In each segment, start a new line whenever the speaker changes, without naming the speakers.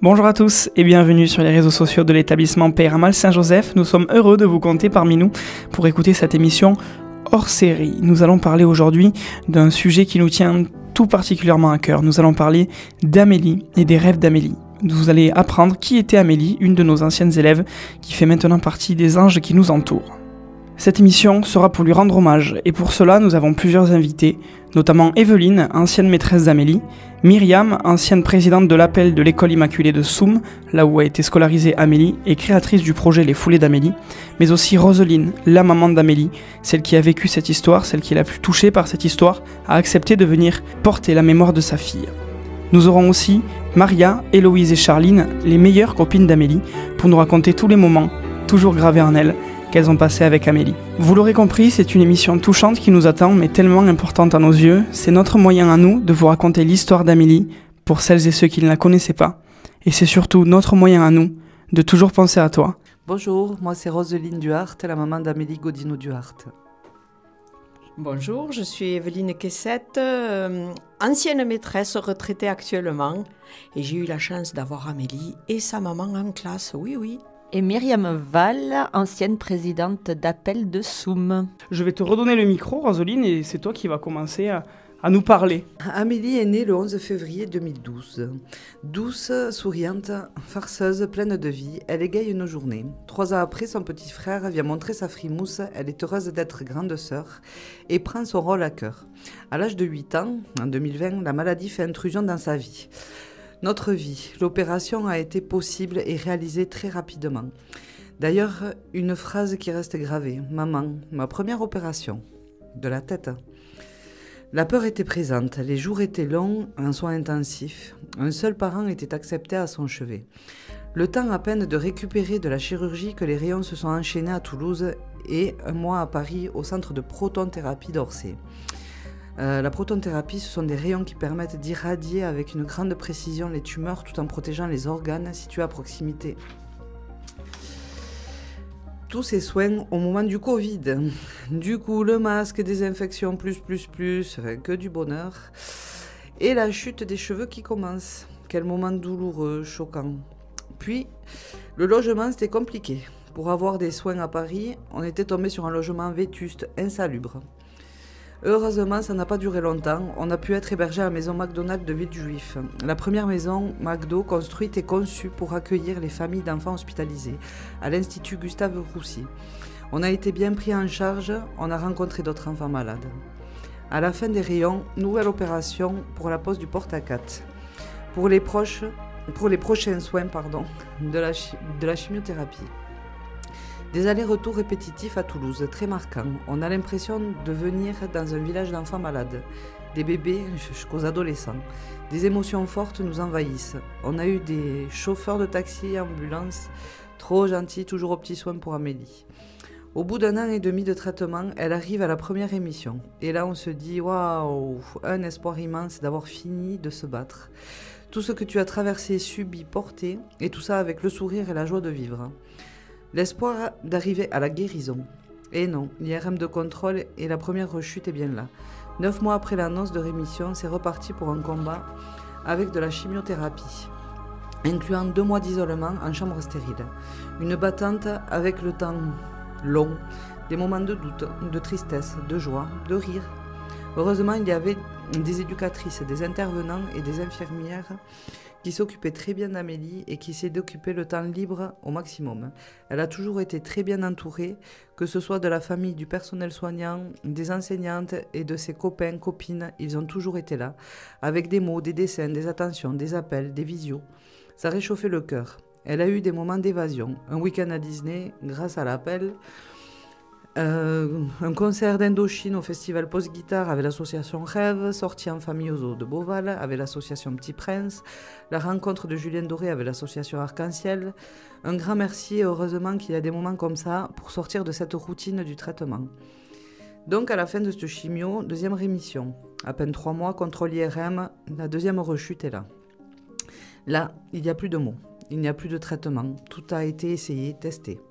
Bonjour à tous et bienvenue sur les réseaux sociaux de l'établissement Peyramal Saint-Joseph. Nous sommes heureux de vous compter parmi nous pour écouter cette émission hors série. Nous allons parler aujourd'hui d'un sujet qui nous tient tout particulièrement à cœur. Nous allons parler d'Amélie et des rêves d'Amélie. Vous allez apprendre qui était Amélie, une de nos anciennes élèves qui fait maintenant partie des anges qui nous entourent. Cette émission sera pour lui rendre hommage et pour cela nous avons plusieurs invités, notamment Evelyne, ancienne maîtresse d'Amélie, Myriam, ancienne présidente de l'appel de l'école immaculée de Soum, là où a été scolarisée Amélie et créatrice du projet Les Foulées d'Amélie, mais aussi Roseline, la maman d'Amélie, celle qui a vécu cette histoire, celle qui est la plus touchée par cette histoire, a accepté de venir porter la mémoire de sa fille. Nous aurons aussi Maria, Héloïse et Charline, les meilleures copines d'Amélie, pour nous raconter tous les moments, toujours gravés en elles, qu'elles ont passé avec Amélie. Vous l'aurez compris, c'est une émission touchante qui nous attend, mais tellement importante à nos yeux. C'est notre moyen à nous de vous raconter l'histoire d'Amélie pour celles et ceux qui ne la connaissaient pas. Et c'est surtout notre moyen à nous de toujours penser à toi.
Bonjour, moi c'est Roseline Duhart, la maman d'Amélie Godino-Duhart.
Bonjour, je suis Evelyne Kessette, ancienne maîtresse retraitée actuellement. Et j'ai eu la chance d'avoir Amélie et sa maman en classe, oui.
Et Myriam Val, ancienne présidente d'appel de Soum.
Je vais te redonner le micro, Roseline, et c'est toi qui vas commencer à nous parler.
Amélie est née le 11 février 2012. Douce, souriante, farceuse, pleine de vie, elle égaye nos journées. 3 ans après, son petit frère vient montrer sa frimousse, elle est heureuse d'être grande sœur et prend son rôle à cœur. À l'âge de 8 ans, en 2020, la maladie fait intrusion dans sa vie. Notre vie, l'opération a été possible et réalisée très rapidement. D'ailleurs, une phrase qui reste gravée. « Maman, ma première opération. » De la tête. La peur était présente, les jours étaient longs, en soins intensifs. Un seul parent était accepté à son chevet. Le temps à peine de récupérer de la chirurgie que les rayons se sont enchaînés à Toulouse et 1 mois à Paris au centre de protonthérapie d'Orsay. La protonthérapie, ce sont des rayons qui permettent d'irradier avec une grande précision les tumeurs tout en protégeant les organes situés à proximité. Tous ces soins au moment du Covid. Du coup, le masque, désinfection, plus, enfin, que du bonheur. Et la chute des cheveux qui commence. Quel moment douloureux, choquant. Puis, le logement, c'était compliqué. Pour avoir des soins à Paris, on était tombé sur un logement vétuste, insalubre. Heureusement, ça n'a pas duré longtemps. On a pu être hébergé à la maison McDonald de Villejuif. La première maison McDo construite et conçue pour accueillir les familles d'enfants hospitalisés à l'Institut Gustave Roussy. On a été bien pris en charge, on a rencontré d'autres enfants malades. À la fin des rayons, nouvelle opération pour la pose du porte-à-4. Pour les prochains soins de la chimiothérapie. Des allers-retours répétitifs à Toulouse, très marquants. On a l'impression de venir dans un village d'enfants malades. Des bébés jusqu'aux adolescents. Des émotions fortes nous envahissent. On a eu des chauffeurs de taxi, ambulances, trop gentils, toujours aux petits soins pour Amélie. Au bout d'1 an et demi de traitement, elle arrive à la première émission. Et là, on se dit, waouh, un espoir immense d'avoir fini de se battre. Tout ce que tu as traversé, subi, porté, et tout ça avec le sourire et la joie de vivre. L'espoir d'arriver à la guérison. Et non, l'IRM de contrôle et la première rechute est bien là. 9 mois après l'annonce de rémission, c'est reparti pour un combat avec de la chimiothérapie, incluant 2 mois d'isolement en chambre stérile. Une battante avec le temps long, des moments de doute, de tristesse, de joie, de rire. Heureusement, il y avait des éducatrices, des intervenants et des infirmières qui s'occupait très bien d'Amélie et qui s'est d'occuper le temps libre au maximum. Elle a toujours été très bien entourée, que ce soit de la famille, du personnel soignant, des enseignantes et de ses copains, copines, ils ont toujours été là, avec des mots, des dessins, des attentions, des appels, des visios. Ça réchauffait le cœur. Elle a eu des moments d'évasion, un week-end à Disney grâce à l'appel, un concert d'Indochine au festival Post-Guitare avec l'association Rêve, sortie en famille au zoo de Beauval avec l'association Petit Prince, la rencontre de Julien Doré avec l'association Arc-en-Ciel. Un grand merci et heureusement qu'il y a des moments comme ça pour sortir de cette routine du traitement. Donc à la fin de ce chimio, 2e rémission. À peine 3 mois, contrôle IRM, la 2e rechute est là. Là, il n'y a plus de mots, il n'y a plus de traitement, tout a été essayé, testé.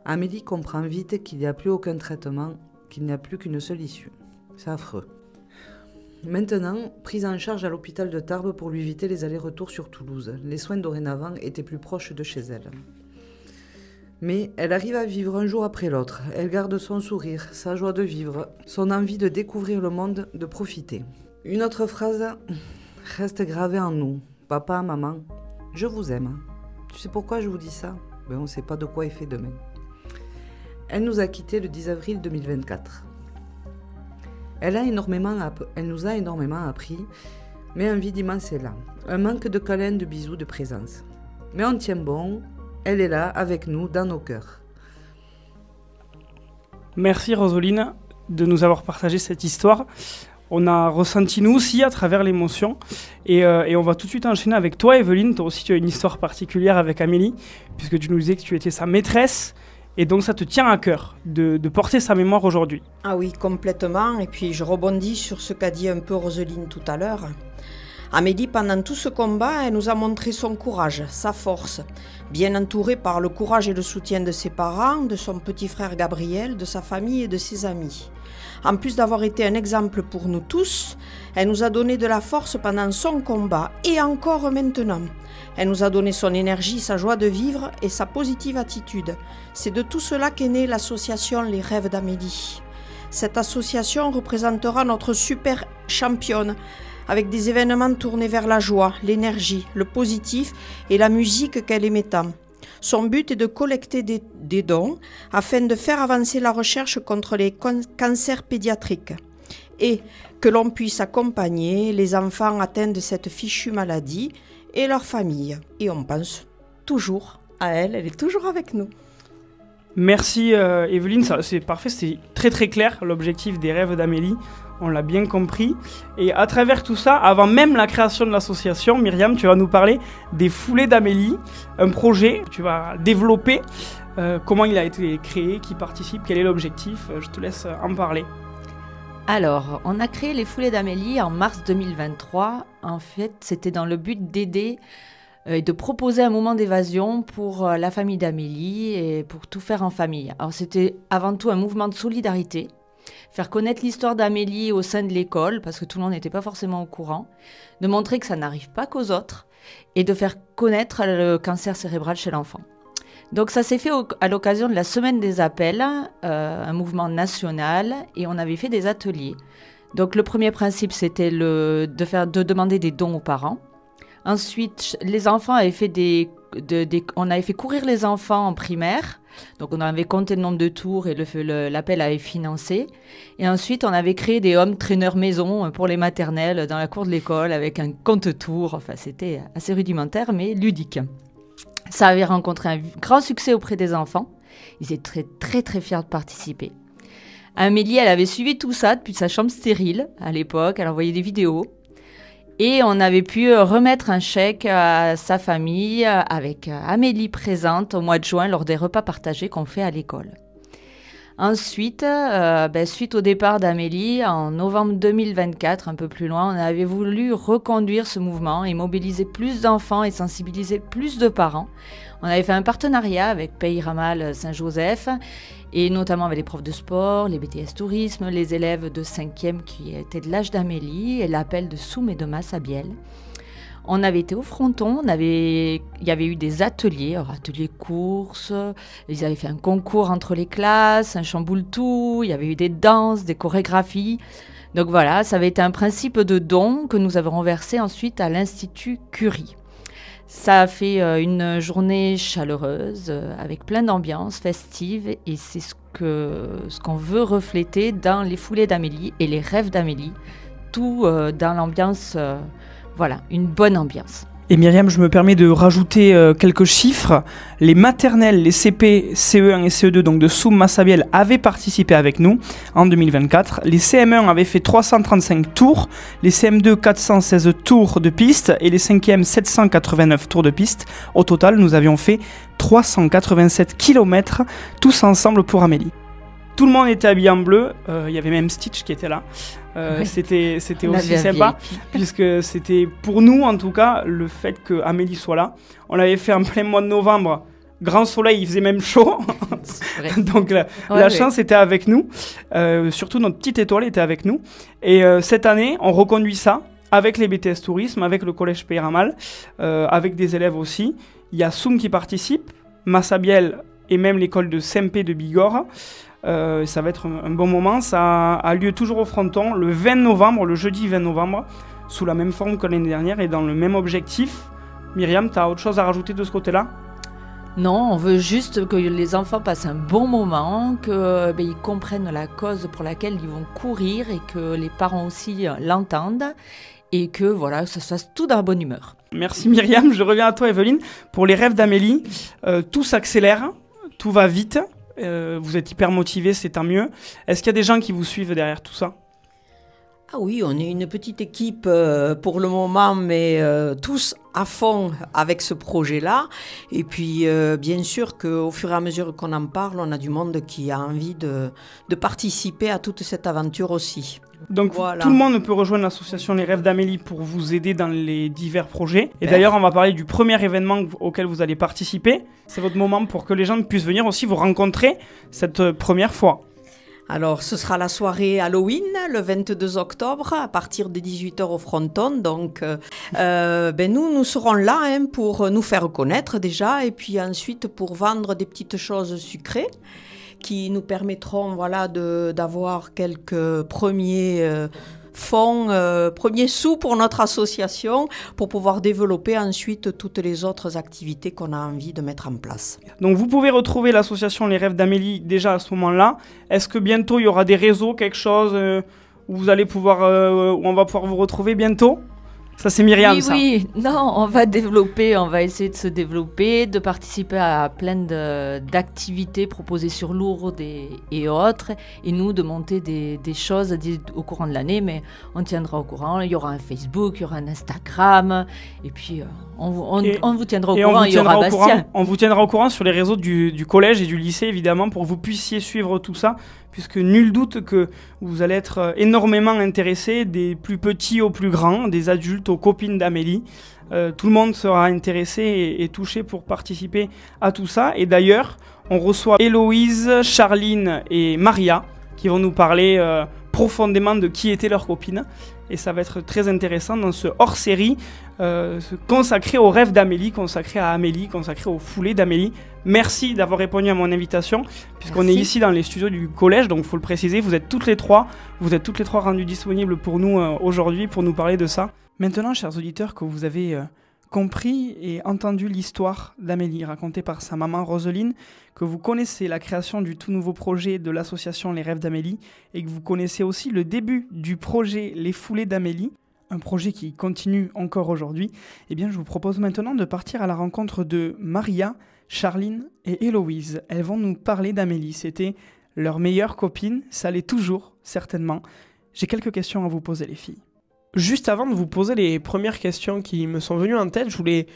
Amélie comprend vite qu'il n'y a plus aucun traitement, qu'il n'y a plus qu'une seule issue. C'est affreux. Maintenant, prise en charge à l'hôpital de Tarbes pour lui éviter les allers-retours sur Toulouse. Les soins dorénavant étaient plus proches de chez elle. Mais elle arrive à vivre un jour après l'autre. Elle garde son sourire, sa joie de vivre, son envie de découvrir le monde, de profiter. Une autre phrase reste gravée en nous. Papa, maman, je vous aime. Tu sais pourquoi je vous dis ça? On ne sait pas de quoi est fait demain. Elle nous a quittés le 10 avril 2024. Elle nous a énormément appris, mais un vide immense est là. Un manque de câlins, de bisous, de présence. Mais on tient bon. Elle est là, avec nous, dans nos cœurs.
Merci Rosoline de nous avoir partagé cette histoire. On a ressenti nous aussi à travers l'émotion. Et on va tout de suite enchaîner avec toi, Evelyne. Toi aussi, tu as une histoire particulière avec Amélie, puisque tu nous disais que tu étais sa maîtresse. Et donc ça te tient à cœur de porter sa mémoire aujourd'hui.
Ah oui, complètement. Et puis je rebondis sur ce qu'a dit un peu Roseline tout à l'heure. Amélie, pendant tout ce combat, elle nous a montré son courage, sa force, bien entourée par le courage et le soutien de ses parents, de son petit frère Gabriel, de sa famille et de ses amis. En plus d'avoir été un exemple pour nous tous, elle nous a donné de la force pendant son combat et encore maintenant. Elle nous a donné son énergie, sa joie de vivre et sa positive attitude. C'est de tout cela qu'est née l'association Les Rêves d'Amélie. Cette association représentera notre super championne, avec des événements tournés vers la joie, l'énergie, le positif et la musique qu'elle aimait tant. Son but est de collecter des dons afin de faire avancer la recherche contre les cancers pédiatriques et que l'on puisse accompagner les enfants atteints de cette fichue maladie et leurs familles. Et on pense toujours à elle, elle est toujours avec nous.
Merci Evelyne, c'est parfait, c'est très très clair l'objectif des Rêves d'Amélie, on l'a bien compris. Et à travers tout ça, avant même la création de l'association, Myriam, tu vas nous parler des Foulées d'Amélie, un projet que tu vas développer, comment il a été créé, qui participe, quel est l'objectif, je te laisse en parler.
Alors, on a créé les Foulées d'Amélie en mars 2023. En fait, c'était dans le but d'aider et de proposer un moment d'évasion pour la famille d'Amélie et pour tout faire en famille. Alors, c'était avant tout un mouvement de solidarité, faire connaître l'histoire d'Amélie au sein de l'école, parce que tout le monde n'était pas forcément au courant, de montrer que ça n'arrive pas qu'aux autres, et de faire connaître le cancer cérébral chez l'enfant. Donc ça s'est fait à l'occasion de la Semaine des Appels, un mouvement national, et on avait fait des ateliers. Donc le premier principe, c'était de demander des dons aux parents. Ensuite, les enfants avaient fait on avait fait courir les enfants en primaire. Donc on avait compté le nombre de tours et l'appel avait financé. Et ensuite, on avait créé des home trainers maison pour les maternelles dans la cour de l'école avec un compte-tours. Enfin, c'était assez rudimentaire, mais ludique. Ça avait rencontré un grand succès auprès des enfants. Ils étaient très, très, très fiers de participer. Amélie, elle avait suivi tout ça depuis sa chambre stérile à l'époque. Elle envoyait des vidéos. Et on avait pu remettre un chèque à sa famille avec Amélie présente au mois de juin lors des repas partagés qu'on fait à l'école. Ensuite, suite au départ d'Amélie, en novembre 2024, un peu plus loin, on avait voulu reconduire ce mouvement et mobiliser plus d'enfants et sensibiliser plus de parents. On avait fait un partenariat avec Pays Ramal Saint-Joseph et notamment avec les profs de sport, les BTS tourisme, les élèves de 5e qui étaient de l'âge d'Amélie et l'appel de Soum et de Massabielle. On avait été au fronton, il y avait eu des ateliers courses, ils avaient fait un concours entre les classes, un chamboule-tout, il y avait eu des danses, des chorégraphies. Donc voilà, ça avait été un principe de don que nous avons versé ensuite à l'Institut Curie. Ça a fait une journée chaleureuse, avec plein d'ambiance festive, et c'est ce qu'on veut refléter dans les Foulées d'Amélie et les Rêves d'Amélie, tout dans l'ambiance... Voilà, une bonne ambiance.
Et Myriam, je me permets de rajouter quelques chiffres. Les maternelles, les CP, CE1 et CE2 donc de Soum Massabielle avaient participé avec nous en 2024. Les CM1 avaient fait 335 tours, les CM2 416 tours de piste et les 5e 789 tours de piste. Au total, nous avions fait 387 km tous ensemble pour Amélie. Tout le monde était habillé en bleu, il y avait même Stitch qui était là. Oui. C'était aussi sympa, puisque c'était pour nous en tout cas le fait que Amélie soit là. On l'avait fait en plein mois de novembre, grand soleil, il faisait même chaud. Donc la chance était avec nous. Surtout notre petite étoile était avec nous. Et cette année, on reconduit ça avec les BTS Tourisme, avec le Collège Peyramal, avec des élèves aussi. Il y a Soum qui participe, Massabielle et même l'école de CMP de Bigorre. Ça va être un bon moment. Ça a lieu toujours au Fronton le 20 novembre, le jeudi 20 novembre, sous la même forme que l'année dernière et dans le même objectif. Myriam, tu as autre chose à rajouter de ce côté-là ?
Non, on veut juste que les enfants passent un bon moment, qu'ils comprennent la cause pour laquelle ils vont courir et que les parents aussi l'entendent et que voilà, ça se fasse tout dans la bonne humeur.
Merci Myriam, je reviens à toi Evelyne. Pour les rêves d'Amélie, tout s'accélère, tout va vite, vous êtes hyper motivés, c'est tant mieux. Est-ce qu'il y a des gens qui vous suivent derrière tout ça ?
Ah oui, on est une petite équipe pour le moment, mais tous à fond avec ce projet-là. Et puis, bien sûr qu'au fur et à mesure qu'on en parle, on a du monde qui a envie de participer à toute cette aventure aussi.
Donc
voilà.
Tout le monde peut rejoindre l'association Les Rêves d'Amélie pour vous aider dans les divers projets. Et d'ailleurs, on va parler du premier événement auquel vous allez participer. C'est votre moment pour que les gens puissent venir aussi vous rencontrer cette première fois.
Alors, ce sera la soirée Halloween, le 22 octobre, à partir de 18h au Fronton. Donc, nous serons là pour nous faire connaître déjà, et puis ensuite pour vendre des petites choses sucrées qui nous permettront d'avoir quelques premiers fonds, premiers sous pour notre association, pour pouvoir développer ensuite toutes les autres activités qu'on a envie de mettre en place.
Donc vous pouvez retrouver l'association Les Rêves d'Amélie déjà à ce moment-là. Est-ce que bientôt il y aura des réseaux, quelque chose où vous allez pouvoir, où on va pouvoir vous retrouver bientôt ? Ça c'est Myriam, ça.
Oui, non, on va essayer de se développer, de participer à plein d'activités proposées sur Lourdes et autres, et nous de monter des choses au courant de l'année, mais on tiendra au courant. Il y aura un Facebook, il y aura un Instagram, et puis on vous tiendra au courant, il y aura Bastien.
On vous tiendra au courant sur les réseaux du collège et du lycée, évidemment, pour que vous puissiez suivre tout ça, puisque nul doute que vous allez être énormément intéressés, des plus petits aux plus grands, des adultes aux copines d'Amélie. Tout le monde sera intéressé et touché pour participer à tout ça. Et d'ailleurs, on reçoit Héloïse, Charline et Maria qui vont nous parler profondément de qui étaient leurs copines. Et ça va être très intéressant dans ce hors-série consacré aux rêves d'Amélie, consacré à Amélie, consacré aux foulées d'Amélie. Merci d'avoir répondu à mon invitation, puisqu'on est ici dans les studios du collège, donc il faut le préciser, vous êtes toutes les trois rendues disponibles pour nous aujourd'hui, pour nous parler de ça. Maintenant, chers auditeurs, que vous avez compris et entendu l'histoire d'Amélie racontée par sa maman Roseline, que vous connaissez la création du tout nouveau projet de l'association Les Rêves d'Amélie et que vous connaissez aussi le début du projet Les Foulées d'Amélie, un projet qui continue encore aujourd'hui, eh bien je vous propose maintenant de partir à la rencontre de Maria, Charline et Héloïse. Elles vont nous parler d'Amélie. C'était leur meilleure copine, ça l'est toujours, certainement. J'ai quelques questions à vous poser, les filles. Juste avant de vous poser les premières questions qui me sont venues en tête, je voulais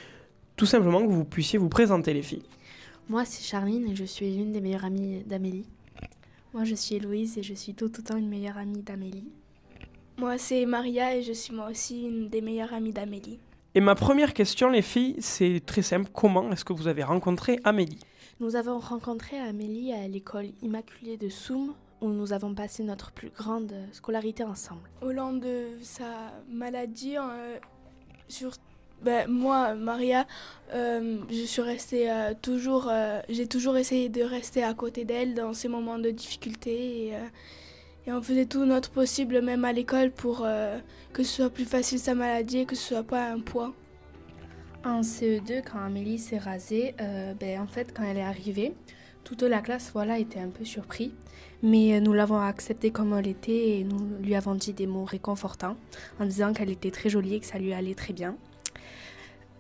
tout simplement que vous puissiez vous présenter, les filles.
Moi, c'est Charline et je suis l'une des meilleures amies d'Amélie. Moi, je suis Héloïse et je suis tout autant une meilleure amie d'Amélie.
Moi, c'est Maria et je suis moi aussi une des meilleures amies d'Amélie.
Et ma première question, les filles, c'est très simple. Comment est-ce que vous avez rencontré Amélie ?
Nous avons rencontré Amélie à l'école Immaculée de Soum, où nous avons passé notre plus grande scolarité ensemble.
Au long de sa maladie, moi, Maria, je suis restée j'ai toujours essayé de rester à côté d'elle dans ces moments de difficulté et on faisait tout notre possible, même à l'école, pour que ce soit plus facile sa maladie et que ce soit pas un poids.
En CE2, quand Amélie s'est rasée, en fait, quand elle est arrivée, toute la classe était un peu surpris. Mais nous l'avons acceptée comme elle était et nous lui avons dit des mots réconfortants en disant qu'elle était très jolie et que ça lui allait très bien.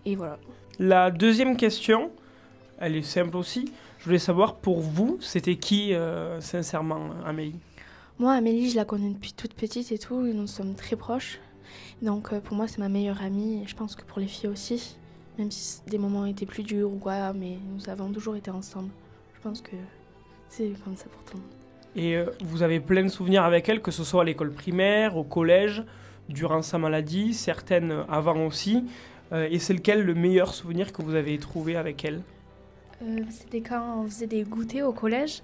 Et voilà. La
deuxième question, elle est simple aussi. Je voulais savoir, pour vous, c'était qui, sincèrement, Amélie ?
Moi, Amélie, je la connais depuis toute petite et tout, et nous sommes très proches. Donc pour moi, c'est ma meilleure amie, et je pense que pour les filles aussi, même si des moments étaient plus durs ou quoi, mais nous avons toujours été ensemble. Je pense que c'est comme ça pour tout le monde.
Et vous avez plein de souvenirs avec elle, que ce soit à l'école primaire, au collège, durant sa maladie, certaines avant aussi. Et c'est lequel le meilleur souvenir que vous avez trouvé avec elle ?
C'était quand on faisait des goûters au collège.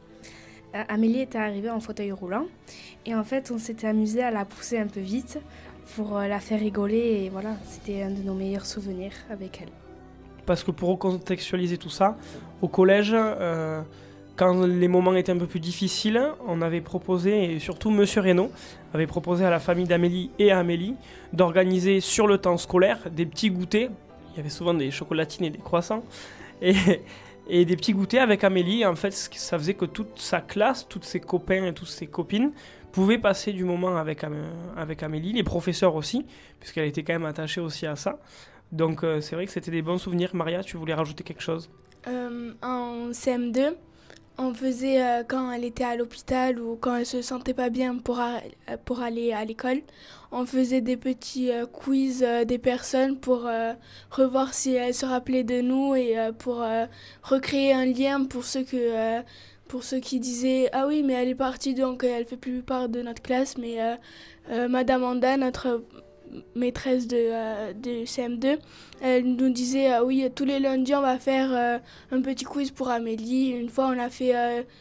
Amélie était arrivée en fauteuil roulant et en fait on s'était amusé à la pousser un peu vite pour la faire rigoler et voilà, c'était un de nos meilleurs souvenirs avec elle.
Parce que pour recontextualiser tout ça, au collège, quand les moments étaient un peu plus difficiles, on avait proposé, et surtout Monsieur Reynaud avait proposé à la famille d'Amélie et à Amélie d'organiser sur le temps scolaire des petits goûters. Il y avait souvent des chocolatines et des croissants. Et des petits goûters avec Amélie. En fait, ça faisait que toute sa classe, tous ses copains et toutes ses copines pouvaient passer du moment avec Amélie, les professeurs aussi, puisqu'elle était quand même attachée aussi à ça. Donc c'est vrai que c'était des bons souvenirs. Maria, tu voulais rajouter quelque chose ?
En CM2, on faisait quand elle était à l'hôpital ou quand elle se sentait pas bien pour aller à l'école, on faisait des petits quiz des personnes pour revoir si elles se rappelaient de nous et pour recréer un lien pour ceux qui disaient ah oui mais elle est partie donc elle fait plus part de notre classe, mais Madame Anda, notre maîtresse de CM2, elle nous disait ah oui, tous les lundis on va faire un petit quiz pour Amélie. Une fois on a fait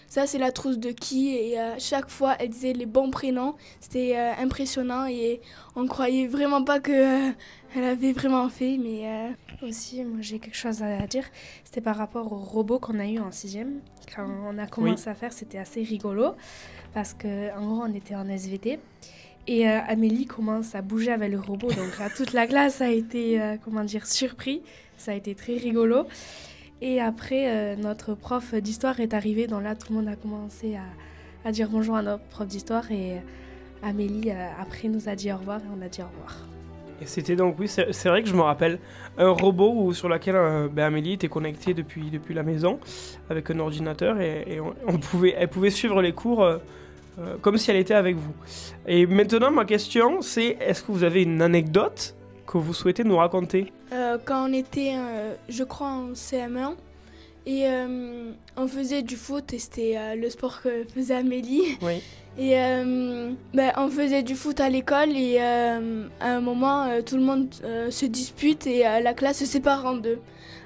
ça c'est la trousse de qui, et chaque fois elle disait les bons prénoms. C'était impressionnant et on croyait vraiment pas que elle avait vraiment fait, mais
Aussi, moi j'ai quelque chose à dire, c'était par rapport au robot qu'on a eu en 6e. Quand on a commencé à faire, c'était assez rigolo parce qu'en gros on était en SVT. Et Amélie commence à bouger avec le robot, donc toute la classe a été surpris, ça a été très rigolo. Et après, notre prof d'histoire est arrivé, donc là tout le monde a commencé à dire bonjour à notre prof d'histoire et Amélie après nous a dit au revoir et on a dit au revoir.
Et c'était donc, oui, c'est vrai que je me rappelle, un robot sur lequel Amélie était connectée depuis la maison avec un ordinateur et elle pouvait suivre les cours comme si elle était avec vous. Et maintenant, ma question, c'est est-ce que vous avez une anecdote que vous souhaitez nous raconter ?
Quand on était, je crois, en CM1, et on faisait du foot, et c'était le sport que faisait Amélie.
Oui.
Et on faisait du foot à l'école, et à un moment, tout le monde se dispute, et la classe se sépare en deux.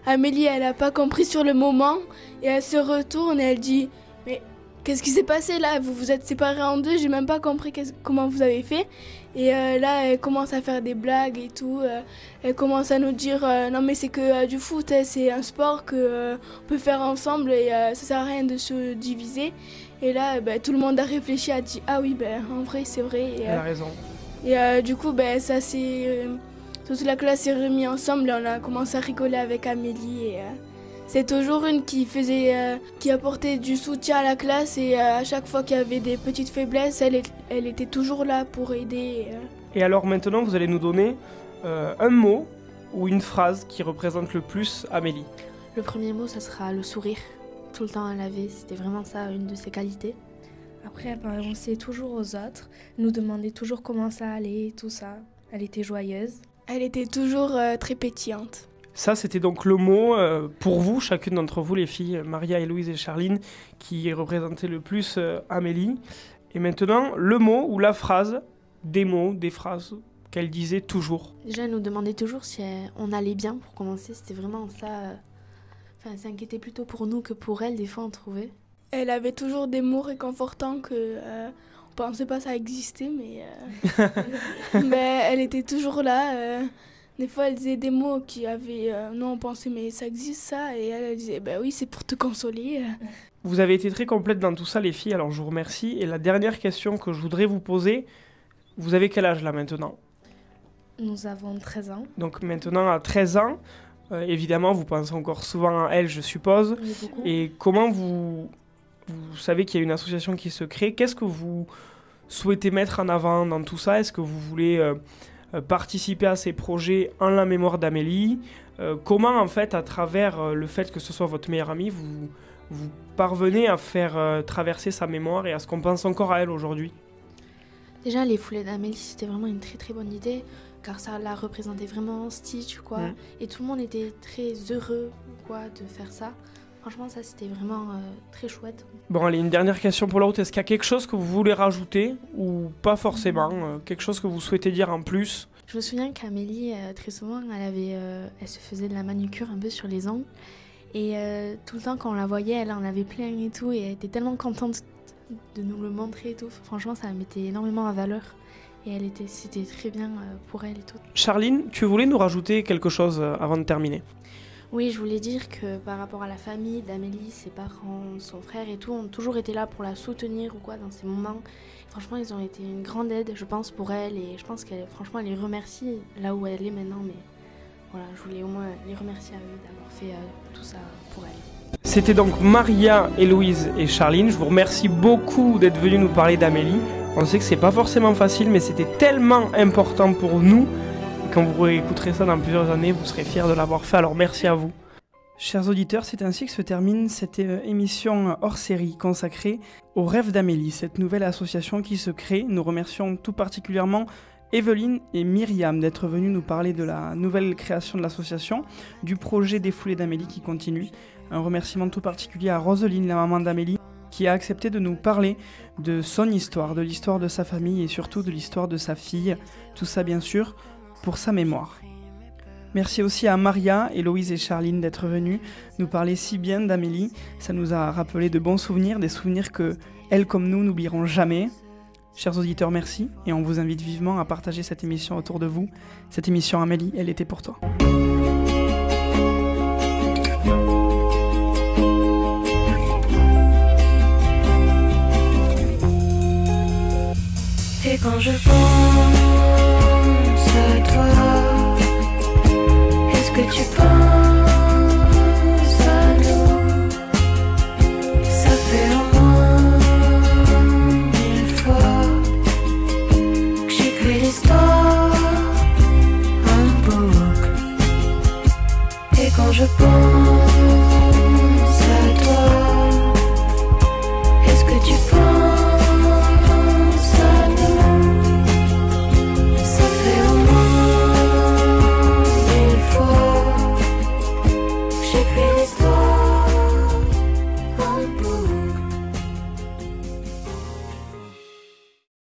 Amélie, elle n'a pas compris sur le moment, et elle se retourne, et elle dit « Mais qu'est-ce qui s'est passé là ? Vous vous êtes séparés en deux, j'ai même pas compris comment vous avez fait. » Et là, elle commence à faire des blagues et tout. Elle commence à nous dire non mais c'est que du foot, c'est un sport que on peut faire ensemble et ça sert à rien de se diviser. Et là, tout le monde a réfléchi, a dit ah oui, en vrai c'est vrai. Et,
elle a raison.
Et du coup, ça c'est toute la classe s'est remis ensemble et on a commencé à rigoler avec Amélie. Et, c'est toujours une qui apportait du soutien à la classe et à chaque fois qu'il y avait des petites faiblesses, elle était toujours là pour aider.
Et alors maintenant, vous allez nous donner un mot ou une phrase qui représente le plus Amélie.
Le premier mot, ça sera le sourire. Tout le temps, elle avait, c'était vraiment ça, une de ses qualités.
Après, elle pensait toujours aux autres, nous demandait toujours comment ça allait, tout ça. Elle était joyeuse.
Elle était toujours très pétillante.
Ça, c'était donc le mot pour vous, chacune d'entre vous, les filles, Maria, Héloïse et Charline, qui représentaient le plus Amélie. Et maintenant, le mot ou la phrase, des mots, des phrases qu'elle disait toujours.
Déjà, elle nous demandait toujours si on allait bien pour commencer. C'était vraiment ça. Elle s'inquiétait plutôt pour nous que pour elle, des fois, on trouvait.
Elle avait toujours des mots réconfortants que on pensait pas ça existait, mais elle était toujours là. Des fois, elle disait des mots qui avaient... nous, on pensait, mais ça existe, ça. Et elle disait, oui, c'est pour te consoler.
Vous avez été très complètes dans tout ça, les filles, alors je vous remercie. Et la dernière question que je voudrais vous poser, vous avez quel âge, là, maintenant ?
Nous avons 13 ans.
Donc maintenant, à 13 ans, évidemment, vous pensez encore souvent à elle, je suppose.
Oui, beaucoup.
Et comment vous savez qu'il y a une association qui se crée ? Qu'est-ce que vous souhaitez mettre en avant dans tout ça ? Est-ce que vous voulez... participer à ces projets en la mémoire d'Amélie, comment en fait à travers le fait que ce soit votre meilleure amie vous parvenez à faire traverser sa mémoire et à ce qu'on pense encore à elle aujourd'hui?
Déjà les foulées d'Amélie c'était vraiment une très très bonne idée car ça la représentait vraiment Stitch quoi, et tout le monde était très heureux quoi de faire ça. Franchement, ça, c'était vraiment très chouette.
Bon, allez, une dernière question pour l'autre. Est-ce qu'il y a quelque chose que vous voulez rajouter ou pas forcément quelque chose que vous souhaitez dire en plus?
Je me souviens qu'Amélie, très souvent, elle se faisait de la manucure un peu sur les ongles. Et tout le temps, quand on la voyait, elle en avait plein et tout. Et elle était tellement contente de nous le montrer et tout. Franchement, ça mettait énormément en valeur. Et c'était très bien pour elle et tout.
Charline, tu voulais nous rajouter quelque chose avant de terminer?
Oui, je voulais dire que par rapport à la famille d'Amélie, ses parents, son frère et tout, ont toujours été là pour la soutenir ou quoi dans ces moments. Franchement, ils ont été une grande aide, je pense, pour elle. Et je pense franchement, elle les remercie là où elle est maintenant. Mais voilà, je voulais au moins les remercier à eux d'avoir fait tout ça pour elle.
C'était donc Maria, Héloïse et Charline. Je vous remercie beaucoup d'être venus nous parler d'Amélie. On sait que c'est pas forcément facile, mais c'était tellement important pour nous. Et quand vous réécouterez ça dans plusieurs années, vous serez fiers de l'avoir fait. Alors merci à vous. Chers auditeurs, c'est ainsi que se termine cette émission hors série consacrée au rêve d'Amélie, cette nouvelle association qui se crée. Nous remercions tout particulièrement Evelyne et Myriam d'être venues nous parler de la nouvelle création de l'association, du projet des Foulées d'Amélie qui continue. Un remerciement tout particulier à Roseline, la maman d'Amélie, qui a accepté de nous parler de son histoire, de l'histoire de sa famille et surtout de l'histoire de sa fille. Tout ça bien sûr pour sa mémoire. Merci aussi à Maria, Héloïse et Charline d'être venues nous parler si bien d'Amélie. Ça nous a rappelé de bons souvenirs, des souvenirs que elles comme nous n'oublieront jamais. Chers auditeurs, merci et on vous invite vivement à partager cette émission autour de vous. Cette émission Amélie, elle était pour toi.